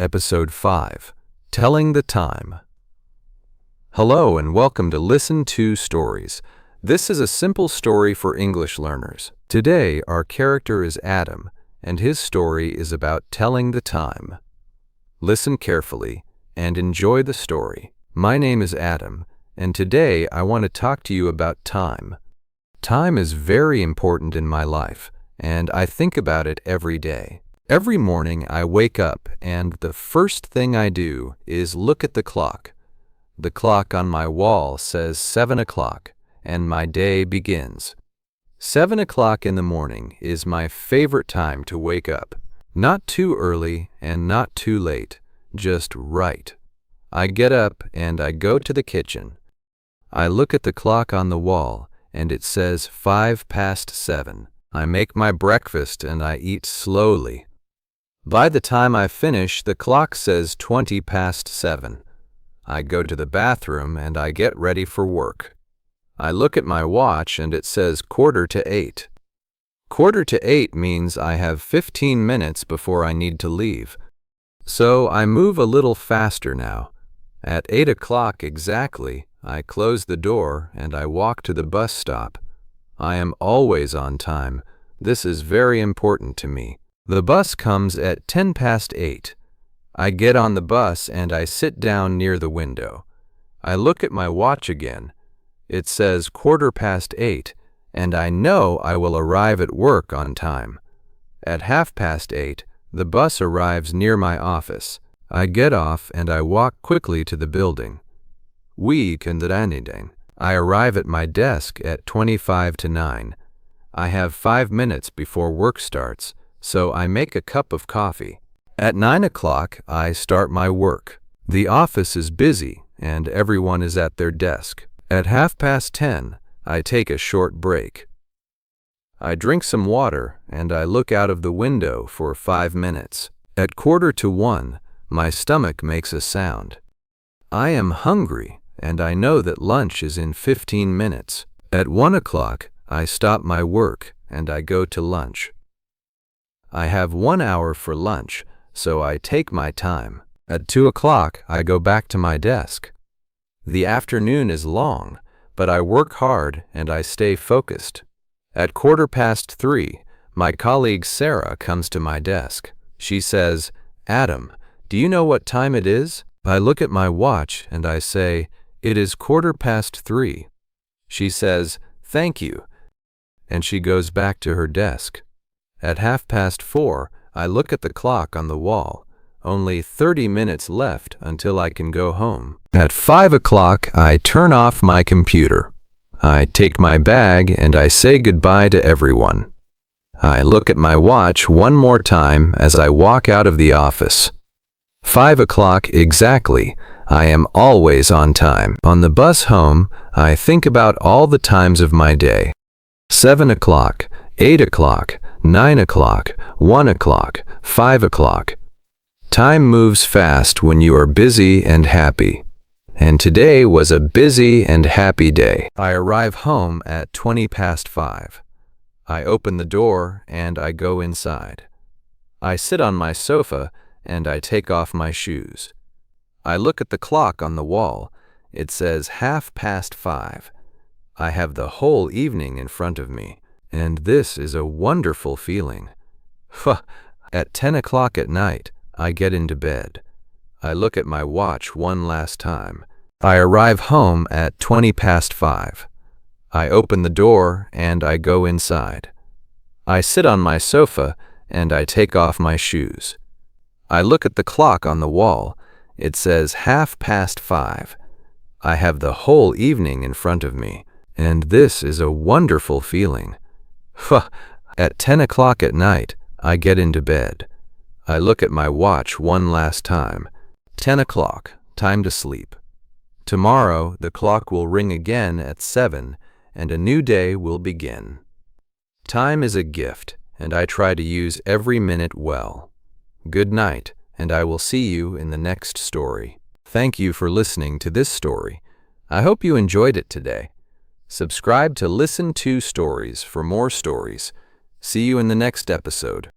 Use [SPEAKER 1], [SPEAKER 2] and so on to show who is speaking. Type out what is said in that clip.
[SPEAKER 1] Episode 5, Telling the Time. Hello and welcome to Listen to Stories. This is a simple story for English learners. Today, our character is Adam, and his story is about telling the time. Listen carefully and enjoy the story. My name is Adam, and today I want to talk to you about time. Time is very important in my life, and I think about it every day. Every morning I wake up and the first thing I do is look at the clock. The clock on my wall says 7 o'clock and my day begins. 7 o'clock in the morning is my favorite time to wake up. Not too early and not too late, just right. I get up and I go to the kitchen. I look at the clock on the wall and it says 7:05. I make my breakfast and I eat slowly. By the time I finish, the clock says 7:20. I go to the bathroom and I get ready for work. I look at my watch and it says 7:45. 7:45 means I have 15 minutes before I need to leave. So I move a little faster now. At 8 o'clock exactly, I close the door and I walk to the bus stop. I am always on time. This is very important to me. The bus comes at 8:10. I get on the bus and I sit down near the window. I look at my watch again. It says 8:15, and I know I will arrive at work on time. At 8:30, the bus arrives near my office. I get off and I walk quickly to the building. I arrive at my desk at 9:25. I have 5 minutes before work starts, so I make a cup of coffee. At 9 o'clock, I start my work. The office is busy and everyone is at their desk. At 10:30, I take a short break. I drink some water and I look out of the window for 5 minutes. At 1:45, my stomach makes a sound. I am hungry and I know that lunch is in 15 minutes. At 1 o'clock, I stop my work and I go to lunch. I have 1 hour for lunch, so I take my time. At 2 o'clock, I go back to my desk. The afternoon is long, but I work hard and I stay focused. At 3:15, my colleague Sara comes to my desk. She says, "Adam, do you know what time it is?" I look at my watch and I say, "It is 3:15. She says, "Thank you," and she goes back to her desk. At 4:30, I look at the clock on the wall. Only 30 minutes left until I can go home. At 5 o'clock, I turn off my computer. I take my bag and I say goodbye to everyone. I look at my watch one more time as I walk out of the office. 5 o'clock exactly. I am always on time. On the bus home, I think about all the times of my day. 7 o'clock, 8 o'clock, 9 o'clock, 1 o'clock, 5 o'clock. Time moves fast when you are busy and happy. And today was a busy and happy day. I arrive home at 5:20. I open the door and I go inside. I sit on my sofa and I take off my shoes. I look at the clock on the wall. It says 5:30. I have the whole evening in front of me, and this is a wonderful feeling. At 10 o'clock at night, I get into bed. I look at my watch one last time. I arrive home at 5:20. I open the door and I go inside. I sit on my sofa and I take off my shoes. I look at the clock on the wall. It says 5:30. I have the whole evening in front of me, and this is a wonderful feeling. At 10 o'clock at night, I get into bed. I look at my watch one last time. 10 o'clock, time to sleep. Tomorrow, the clock will ring again at 7, and a new day will begin. Time is a gift, and I try to use every minute well. Good night, and I will see you in the next story. Thank you for listening to this story. I hope you enjoyed it today. Subscribe to Listen to Stories for more stories. See you in the next episode.